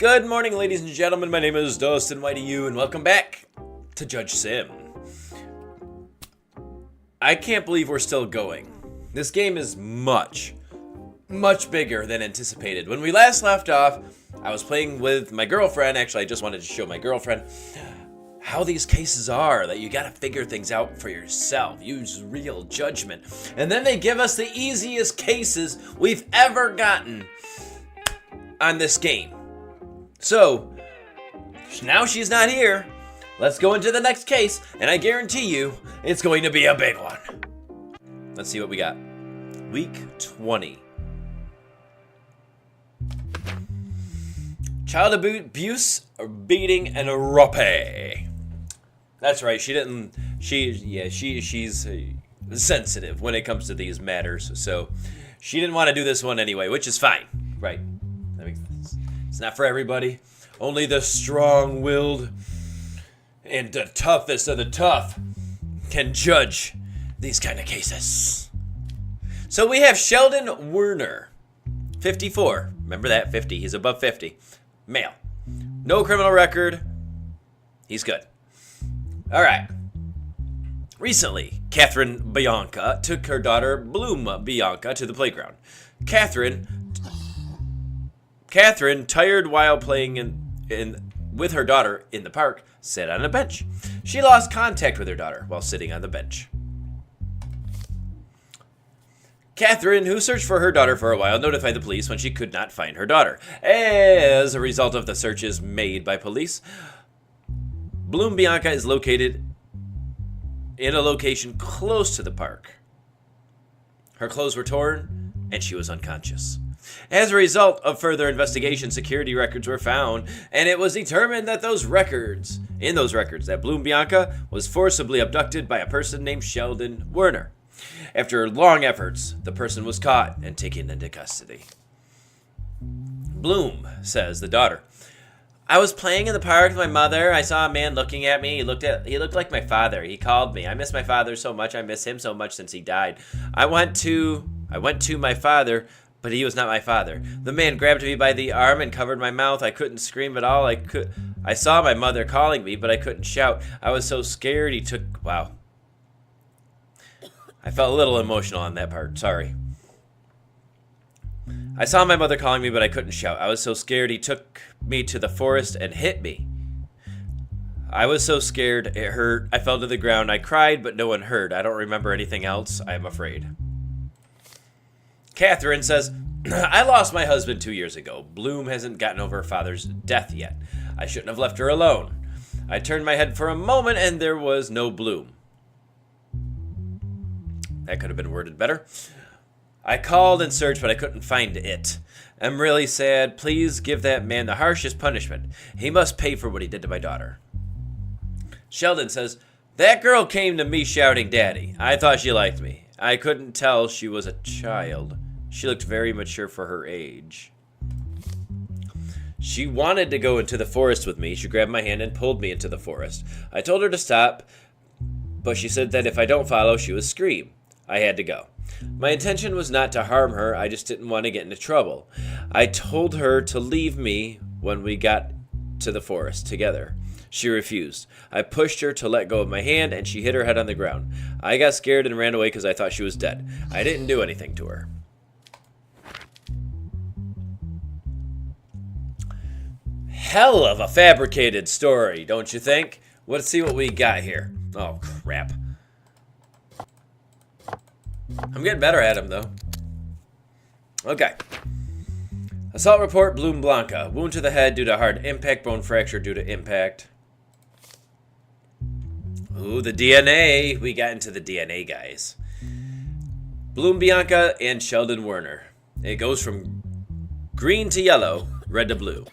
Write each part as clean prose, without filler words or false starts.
Good morning, ladies and gentlemen. My name is Dustin Whitey, and welcome back to JudgeSim. I can't believe we're still going. This game is much bigger than anticipated. When we last left off, I was playing with my girlfriend. Actually, I just wanted to show my girlfriend how these cases are, that you gotta figure things out for yourself. Use real judgment. And then they give us the easiest cases we've ever gotten on this game. So, now she's not here. Let's go into the next case, and I guarantee you, it's going to be a big one. Let's see what we got. Week 20. Child abuse, beating, and a rape. That's right. She's sensitive when it comes to these matters, so she didn't want to do this one anyway, which is fine, right? That makes sense. It's not for everybody. Only the strong-willed and the toughest of the tough can judge these kind of cases. So we have Sheldon Werner, 54. Remember that, 50. He's above 50. Male. No criminal record. He's good. All right. Recently, Catherine Bianca took her daughter, Bloom Bianca, to the playground. Catherine, tired while playing with her daughter in the park, sat on a bench. She lost contact with her daughter while sitting on the bench. Catherine, who searched for her daughter for a while, notified the police when she could not find her daughter. As a result of the searches made by police, Bloom Bianca is located in a location close to the park. Her clothes were torn, and she was unconscious. As a result of further investigation, security records were found, and it was determined that in those records, that Bloom Bianca was forcibly abducted by a person named Sheldon Werner. After long efforts, the person was caught and taken into custody. Bloom, says the daughter, I was playing in the park with my mother. I saw a man looking at me. He looked like my father. He called me. I miss my father so much. I miss him so much since he died. I went to my father, but he was not my father. The man grabbed me by the arm and covered my mouth. I couldn't scream at all. I saw my mother calling me, but I couldn't shout. I was so scared. Wow. I felt a little emotional on that part. Sorry. I saw my mother calling me, but I couldn't shout. I was so scared. He took me to the forest and hit me. I was so scared. It hurt. I fell to the ground. I cried, but no one heard. I don't remember anything else. I am afraid. Catherine says, I lost my husband 2 years ago. Bloom hasn't gotten over her father's death yet. I shouldn't have left her alone. I turned my head for a moment, and there was no Bloom. That could have been worded better. I called and searched, but I couldn't find it. I'm really sad. Please give that man the harshest punishment. He must pay for what he did to my daughter. Sheldon says, that girl came to me shouting daddy. I thought she liked me. I couldn't tell she was a child. She looked very mature for her age. She wanted to go into the forest with me. She grabbed my hand and pulled me into the forest. I told her to stop, but she said that if I don't follow, she would scream. I had to go. My intention was not to harm her. I just didn't want to get into trouble. I told her to leave me when we got to the forest together. She refused. I pushed her to let go of my hand, and she hit her head on the ground. I got scared and ran away because I thought she was dead. I didn't do anything to her. Hell of a fabricated story, don't you think? Let's see what we got here. Oh, crap. I'm getting better at him, though. Okay. Assault report, Bloom Blanca. Wound to the head due to hard impact. Bone fracture due to impact. Ooh, the DNA. We got into the DNA, guys. Bloom Bianca and Sheldon Werner. It goes from green to yellow, red to blue.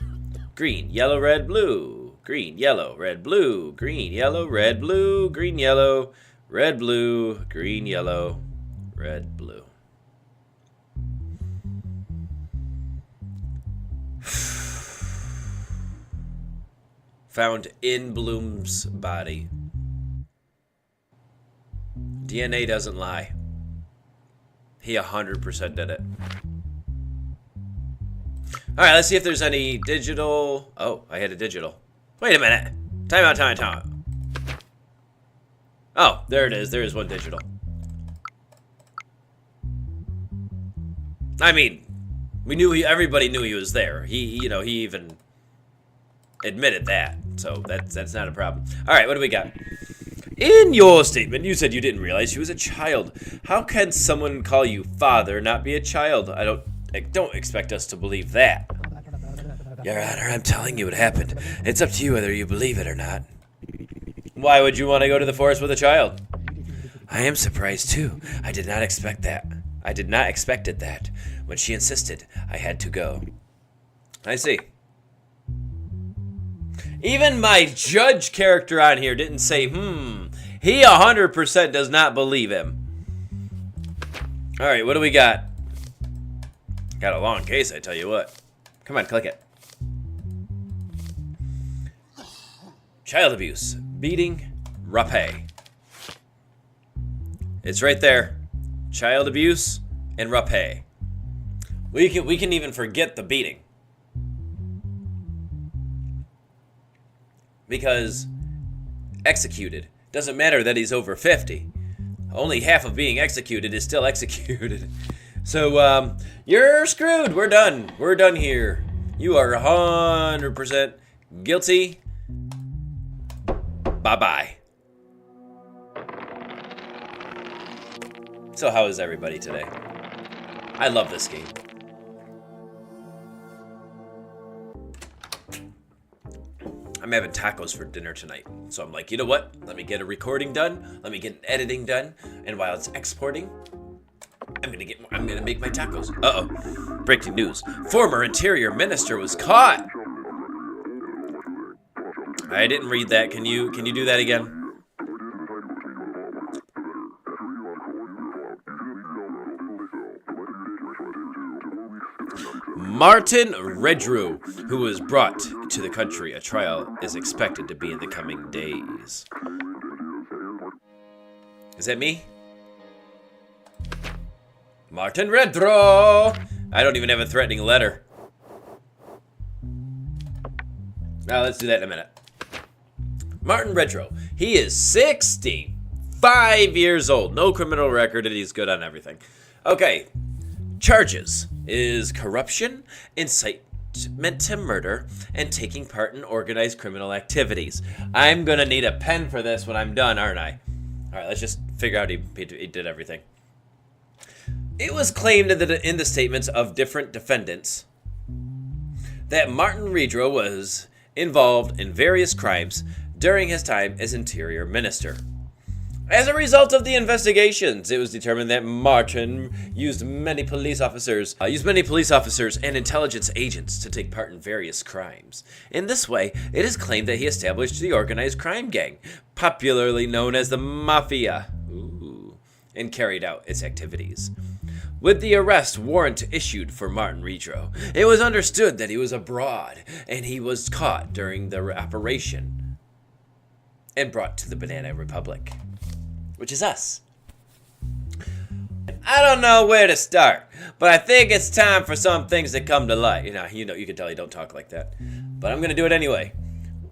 Green, yellow, red, blue. Green, yellow, red, blue. Green, yellow, red, blue. Green, yellow, red, blue. Green, yellow, red, blue. Found in Bloom's body. DNA doesn't lie. He 100% did it. Alright, let's see if there's any digital... Oh, I had a digital. Wait a minute. Time out. Oh, there it is. There is one digital. I mean, everybody knew he was there. He even admitted that. So that's not a problem. Alright, what do we got? In your statement, you said you didn't realize she was a child. How can someone call you father, not be a child? I don't expect us to believe that. Your Honor, I'm telling you what happened. It's up to you whether you believe it or not. Why would you want to go to the forest with a child? I am surprised too. I did not expect that. I did not expect it that. When she insisted, I had to go. I see. Even my judge character on here didn't say, he 100% does not believe him. Alright, what do we got? Got a long case, I tell you what. Come on, click it. Child abuse, beating, rapé. It's right there. Child abuse and rapé. We can even forget the beating. Because executed. Doesn't matter that he's over 50. Only half of being executed is still executed. So, you're screwed. We're done. We're done here. You are 100% guilty. Bye-bye. So how is everybody today? I love this game. I'm having tacos for dinner tonight. So I'm like, you know what? Let me get a recording done. Let me get an editing done. And while it's exporting, I'm gonna make my tacos. Uh-oh. Breaking news. Former Interior Minister was caught. I didn't read that. Can you do that again? Martin Redrew, who was brought to the country. A trial is expected to be in the coming days. Is that me? Martin Redrew! I don't even have a threatening letter. Now let's do that in a minute. Martin Redrew. He is 65 years old. No criminal record, and he's good on everything. Okay. Charges is corruption, incitement to murder, and taking part in organized criminal activities. I'm gonna need a pen for this when I'm done, aren't I? Alright, let's just figure out he did everything. It was claimed in the statements of different defendants that Martin Redrew was involved in various crimes during his time as Interior Minister. As a result of the investigations, it was determined that Martin used many police officers and intelligence agents to take part in various crimes. In this way, it is claimed that he established the organized crime gang, popularly known as the Mafia, and carried out its activities. With the arrest warrant issued for Martin Redrew, it was understood that he was abroad, and he was caught during the operation and brought to the Banana Republic, which is us. I don't know where to start, but I think it's time for some things to come to light. You can tell you don't talk like that, but I'm gonna do it anyway.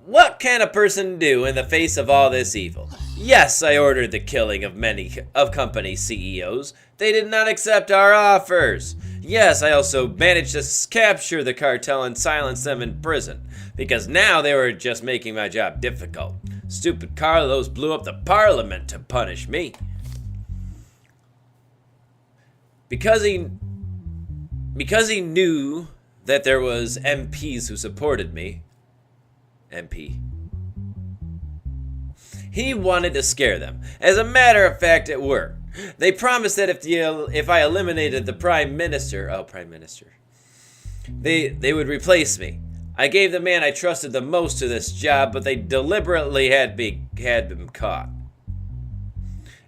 What can a person do in the face of all this evil? Yes, I ordered the killing of many of company CEOs. They did not accept our offers. Yes, I also managed to capture the cartel and silence them in prison, because now they were just making my job difficult. Stupid Carlos blew up the parliament to punish me. Because he knew that there was MPs who supported me. MP. He wanted to scare them. As a matter of fact, it worked. They promised that if I eliminated the Prime Minister, they would replace me. I gave the man I trusted the most to this job, but they deliberately had him caught.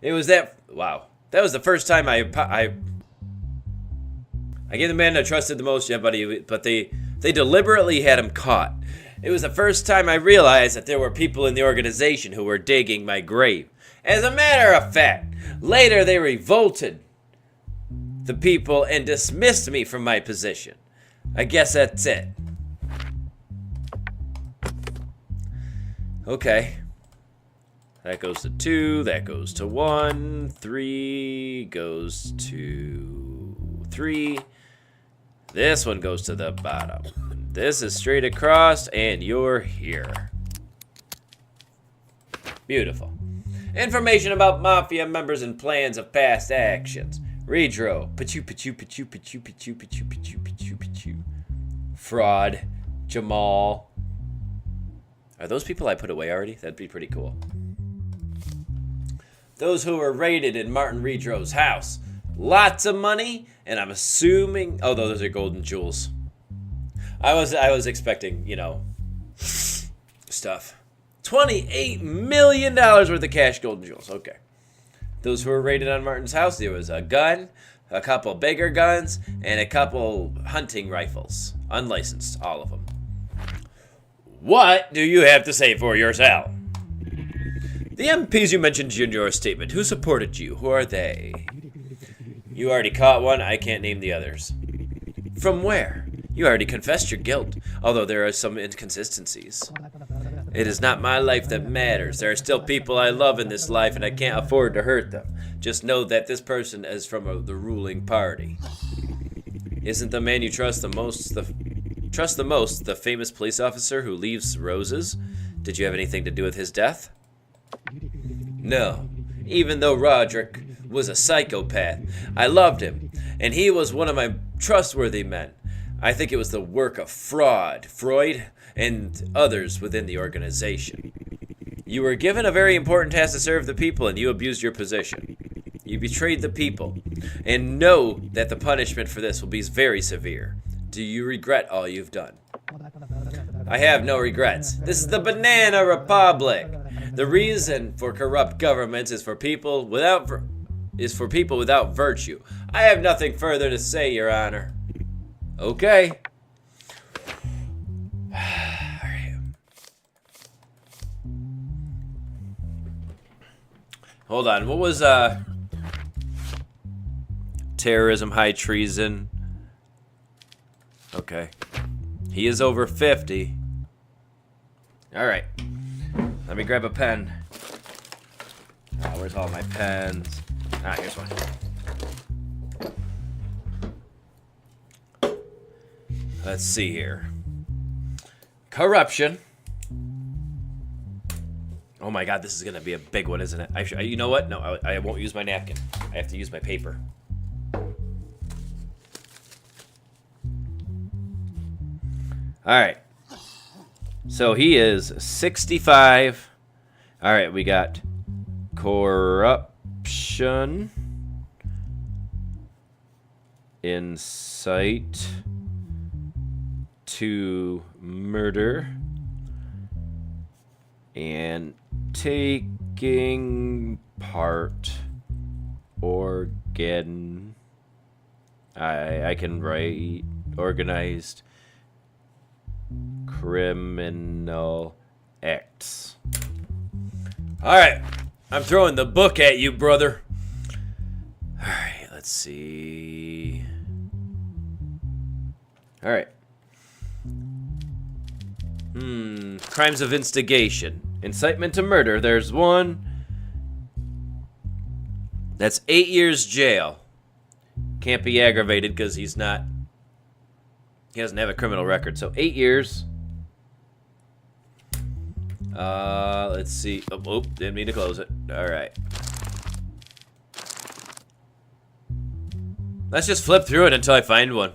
That was the first time I gave the man I trusted the most, but they deliberately had him caught. It was the first time I realized that there were people in the organization who were digging my grave. As a matter of fact, later they revolted the people and dismissed me from my position. I guess that's it. Okay. That goes to 2, that goes to 1, 3 goes to 3. This one goes to the bottom. This is straight across, and you're here. Beautiful. Information about Mafia members and plans of past actions. Redro. Pachu, pachu, pachu, pachu, pachu, pachu, pachu, pachu, pachu. Fraud. Jamal. Are those people I put away already? That'd be pretty cool. Those who were raided in Martin Redro's house. Lots of money, and I'm assuming... Oh, those are golden jewels. I was expecting, you know, stuff. $28 million worth of cash, golden jewels. Okay. Those who were raided on Martin's house, there was a gun, a couple bigger guns, and a couple hunting rifles. Unlicensed, all of them. What do you have to say for yourself? The MPs you mentioned in your statement, who supported you? Who are they? You already caught one. I can't name the others. From where? You already confessed your guilt, although there are some inconsistencies. It is not my life that matters. There are still people I love in this life, and I can't afford to hurt them. Just know that this person is from the ruling party. Isn't the man you trust the most the famous police officer who leaves roses? Did you have anything to do with his death? No. Even though Roderick was a psychopath, I loved him, and he was one of my trustworthy men. I think it was the work of Freud, and others within the organization. You were given a very important task to serve the people, and you abused your position. You betrayed the people, and know that the punishment for this will be very severe. Do you regret all you've done? I have no regrets. This is the Banana Republic. The reason for corrupt governments is for people without virtue. I have nothing further to say, Your Honor. Okay. Hold on. What was terrorism, high treason? Okay. He is over 50. All right. Let me grab a pen. Where's all my pens? Here's one. Let's see here. Corruption. Oh my God, this is gonna be a big one, isn't it? You know what? No, I won't use my napkin. I have to use my paper. All right. So he is 65. All right, we got corruption, incite to murder, and taking part organ. I can write organized criminal acts. All right, I'm throwing the book at you, brother. All right, let's see. All right. Crimes of instigation. Incitement to murder. There's one. That's 8 years jail. Can't be aggravated because he doesn't have a criminal record. So 8 years. Let's see. Oh, didn't mean to close it. All right. Let's just flip through it until I find one.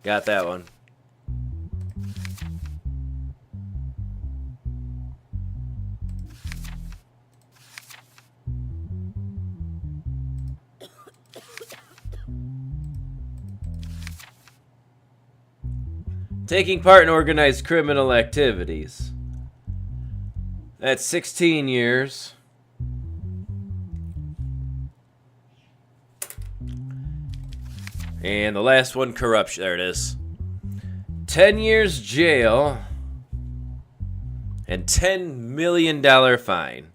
Got that one. Taking part in organized criminal activities. That's 16 years. And the last one, corruption. There it is. 10 years jail and $10 million fine.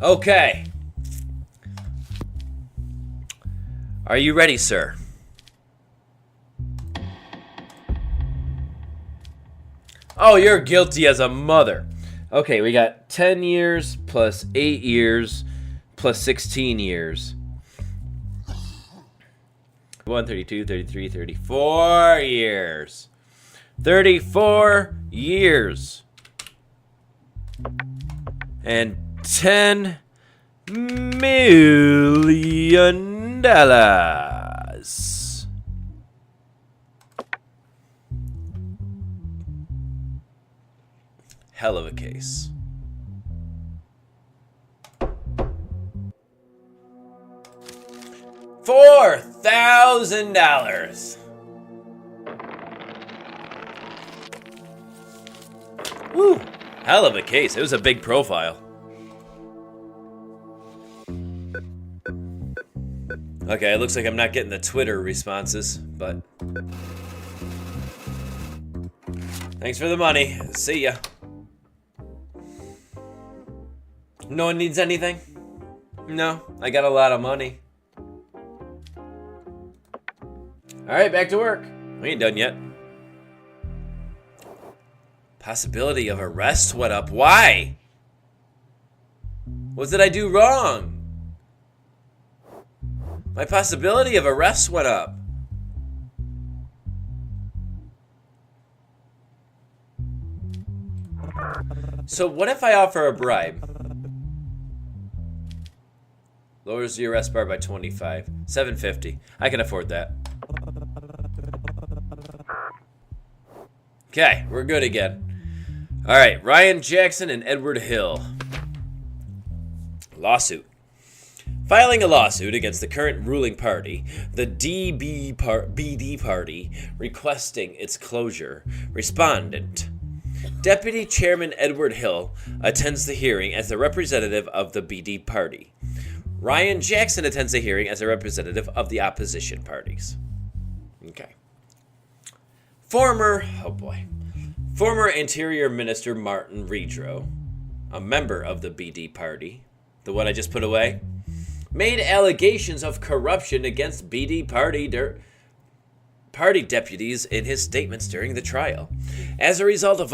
Okay. Are you ready, sir? Oh, you're guilty as a mother. Okay, we got 10 years plus 8 years plus 16 years. 1, 32, 33, 34 years. 34 years. And $10 million. Hell of a case. $4,000. Woo! Hell of a case. It was a big profile. Okay, it looks like I'm not getting the Twitter responses, but thanks for the money. See ya. No one needs anything? No, I got a lot of money. Alright, back to work. We ain't done yet. Possibility of arrest went up. Why? What did I do wrong? My possibility of arrest went up. So what if I offer a bribe? Lowers the arrest bar by 25. $750. I can afford that. Okay, we're good again. Alright, Ryan Jackson and Edward Hill. Lawsuit. Filing a lawsuit against the current ruling party, the BD party, requesting its closure. Respondent. Deputy Chairman Edward Hill attends the hearing as the representative of the BD party. Ryan Jackson attends the hearing as a representative of the opposition parties. Okay. Former Interior Minister Martin Redrow, a member of the BD party, the one I just put away, made allegations of corruption against BD party deputies in his statements during the trial. As a result of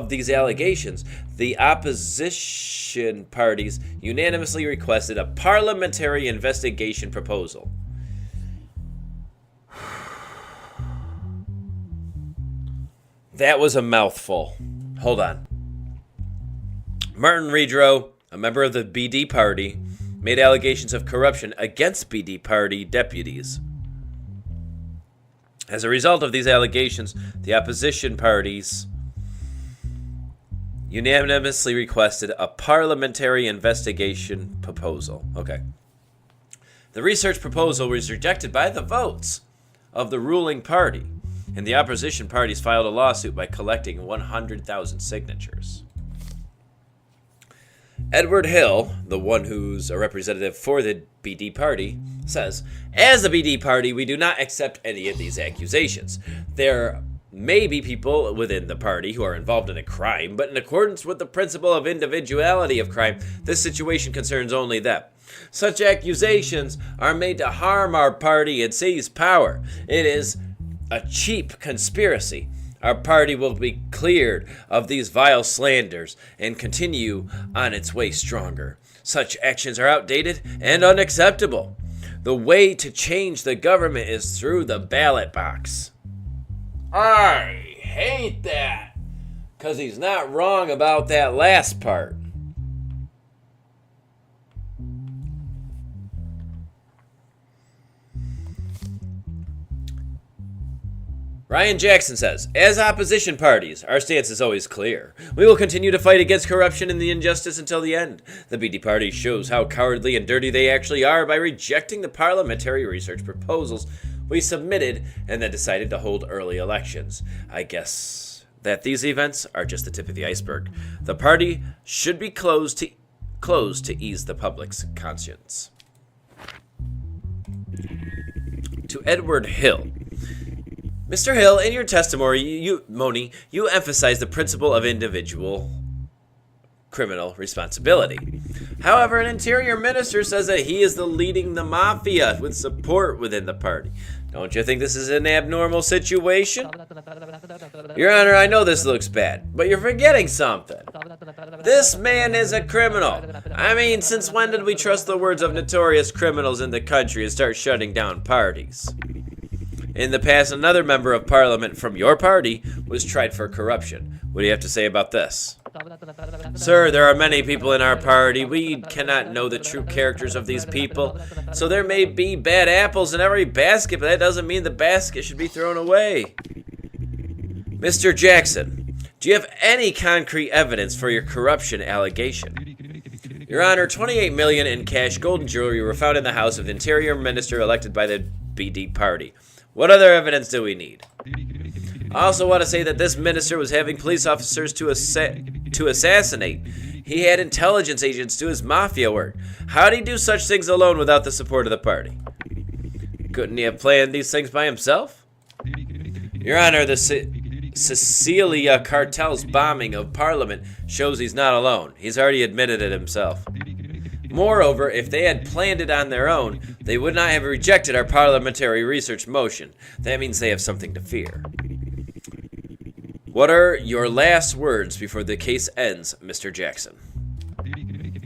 these allegations, the opposition parties unanimously requested a parliamentary investigation proposal. That was a mouthful. Hold on. Martin Redrow, a member of the BD party, made allegations of corruption against BD party deputies. As a result of these allegations, the opposition parties unanimously requested a parliamentary investigation proposal. Okay. The research proposal was rejected by the votes of the ruling party, and the opposition parties filed a lawsuit by collecting 100,000 signatures. Edward Hill, the one who's a representative for the BD party, says, as the BD party, we do not accept any of these accusations. There may be people within the party who are involved in a crime, but in accordance with the principle of individuality of crime, this situation concerns only them. Such accusations are made to harm our party and seize power. It is a cheap conspiracy. Our party will be cleared of these vile slanders and continue on its way stronger. Such actions are outdated and unacceptable. The way to change the government is through the ballot box. I hate that, because he's not wrong about that last part. Ryan Jackson says, as opposition parties, our stance is always clear. We will continue to fight against corruption and the injustice until the end. The BD party shows how cowardly and dirty they actually are by rejecting the parliamentary research proposals we submitted and then decided to hold early elections. I guess that these events are just the tip of the iceberg. The party should be closed to ease the public's conscience. To Edward Hill. Mr. Hill, in your testimony, you emphasize the principle of individual criminal responsibility. However, an interior minister says that he is leading the mafia with support within the party. Don't you think this is an abnormal situation? Your Honor, I know this looks bad, but you're forgetting something. This man is a criminal. I mean, since when did we trust the words of notorious criminals in the country and start shutting down parties? In the past, another member of parliament from your party was tried for corruption. What do you have to say about this? Sir, there are many people in our party. We cannot know the true characters of these people. So there may be bad apples in every basket, but that doesn't mean the basket should be thrown away. Mr. Jackson, do you have any concrete evidence for your corruption allegation? Your Honor, $28 million in cash, gold, and jewelry were found in the house of the Interior Minister elected by the BD party. What other evidence do we need? I also want to say that this minister was having police officers to assassinate. He had intelligence agents do his mafia work. How did he do such things alone without the support of the party? Couldn't he have planned these things by himself? Your Honor, the Sicilia cartel's bombing of Parliament shows he's not alone. He's already admitted it himself. Moreover, if they had planned it on their own, they would not have rejected our parliamentary research motion. That means they have something to fear. What are your last words before the case ends, Mr. Jackson?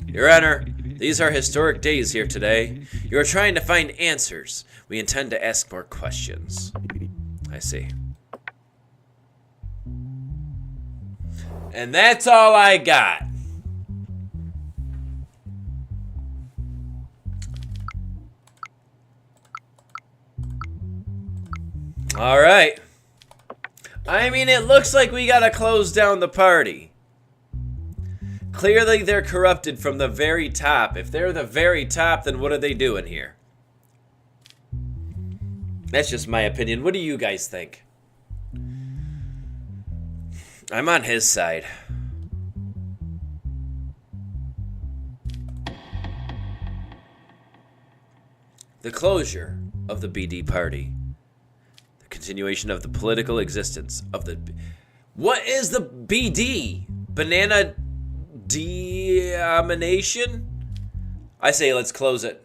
Your Honor, these are historic days here today. You are trying to find answers. We intend to ask more questions. I see. And that's all I got. All right. I mean, it looks like we gotta close down the party. Clearly, they're corrupted from the very top. If they're the very top, then what are they doing here? That's just my opinion. What do you guys think? I'm on his side. The closure of the BD party. The continuation of the political existence of the... What is the BD? Banana domination? I say let's close it.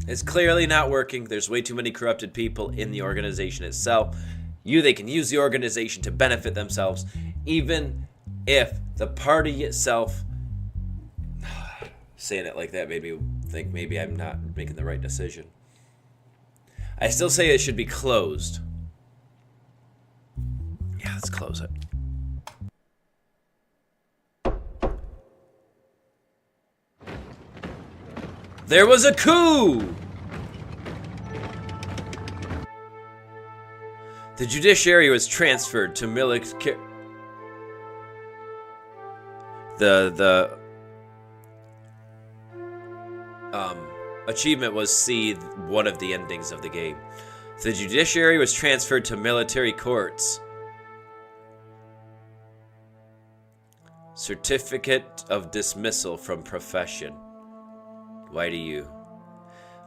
It's clearly not working. There's way too many corrupted people in the organization itself. They can use the organization to benefit themselves, even if the party itself... Saying it like that made me think maybe I'm not making the right decision. I still say it should be closed. Yeah, let's close it. There was a coup! The judiciary was transferred to military... Achievement was C, one of the endings of the game. The judiciary was transferred to military courts. Certificate of dismissal from profession. Why do you?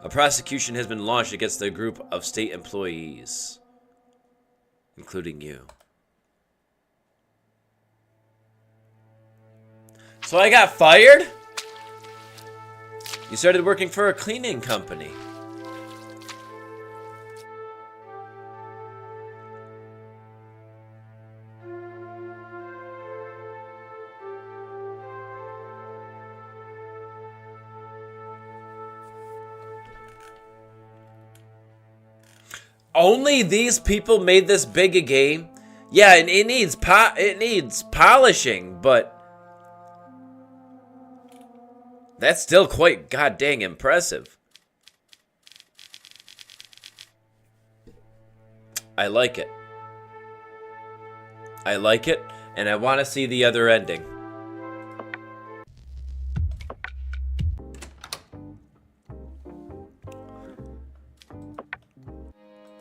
A prosecution has been launched against a group of state employees, including you. So I got fired? You started working for a cleaning company. Only these people made this big a game? Yeah, and it needs polishing, but that's still quite goddamn impressive. I like it. I like it, and I want to see the other ending.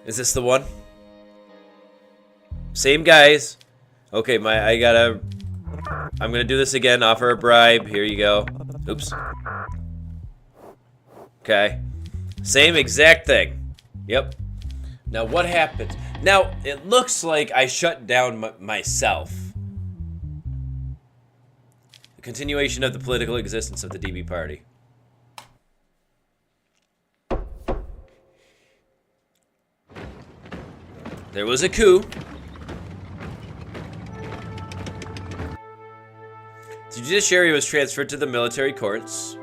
Is this the one? Same guys. Okay, I'm gonna do this again. Offer a bribe. Here you go. Oops. Okay. Same exact thing. Yep. Now what happens? Now, it looks like I shut down myself. A continuation of the political existence of the DB party. There was a coup. The judiciary was transferred to the military courts.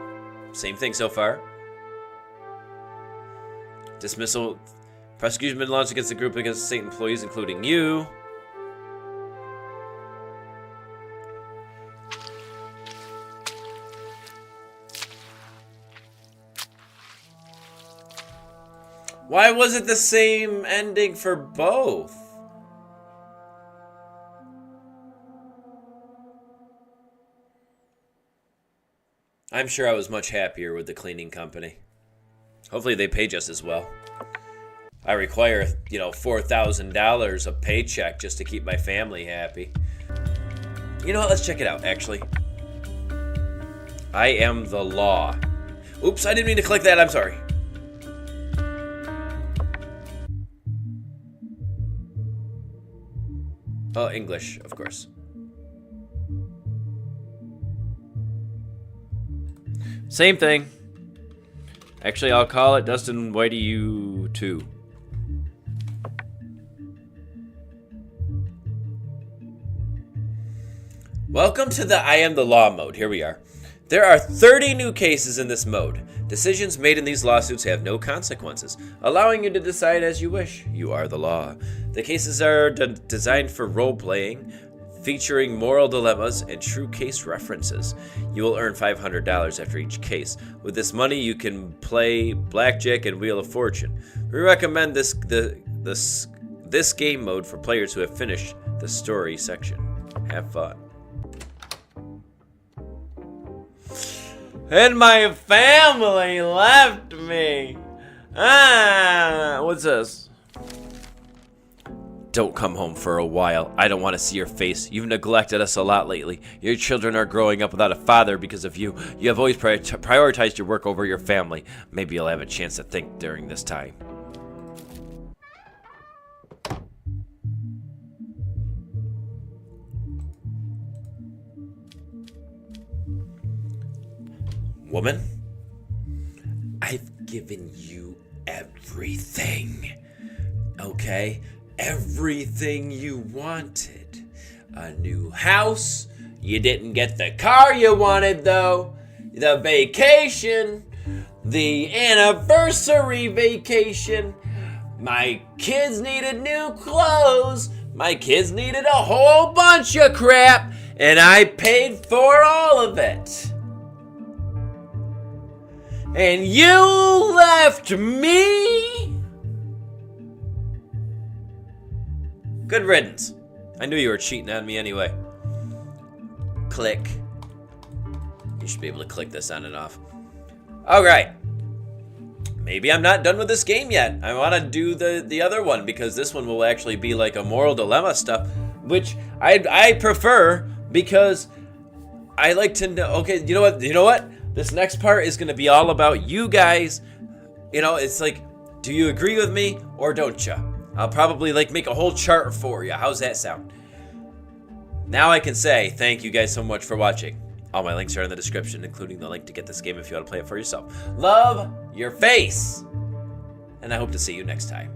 Same thing so far. Dismissal. Prosecution been launched against the group against state employees, including you. Why was it the same ending for both? I'm sure I was much happier with the cleaning company. Hopefully they pay just as well. I require, $4,000 a paycheck just to keep my family happy. You know what? Let's check it out, actually. I am the law. Oops, I didn't mean to click that. I'm sorry. Oh, English, of course. Same thing. Actually, I'll call it Dustin Whitey You 2. Welcome to the I Am the Law mode. Here we are. There are 30 new cases in this mode. Decisions made in these lawsuits have no consequences, allowing you to decide as you wish. You are the law. The cases are designed for role-playing, featuring moral dilemmas and true case references. You will earn $500 after each case. With this money, you can play Blackjack and Wheel of Fortune. We recommend this game mode for players who have finished the story section. Have fun. And my family left me. What's this? Don't come home for a while. I don't want to see your face. You've neglected us a lot lately. Your children are growing up without a father because of you. You have always prioritized your work over your family. Maybe you'll have a chance to think during this time. Woman, I've given you everything, okay? Everything you wanted. A new house. You didn't get the car you wanted, though. The vacation. The anniversary vacation. My kids needed new clothes. My kids needed a whole bunch of crap. And I paid for all of it. And you left me? Good riddance. I knew you were cheating on me anyway. Click. You should be able to click this on and off. Alright. Maybe I'm not done with this game yet. I want to do the other one because this one will actually be like a moral dilemma stuff, which I prefer because I like to know. Okay, you know what? This next part is going to be all about you guys. It's like, do you agree with me or don't you? I'll probably make a whole chart for you. How's that sound? Now I can say thank you guys so much for watching. All my links are in the description, including the link to get this game if you want to play it for yourself. Love your face. And I hope to see you next time.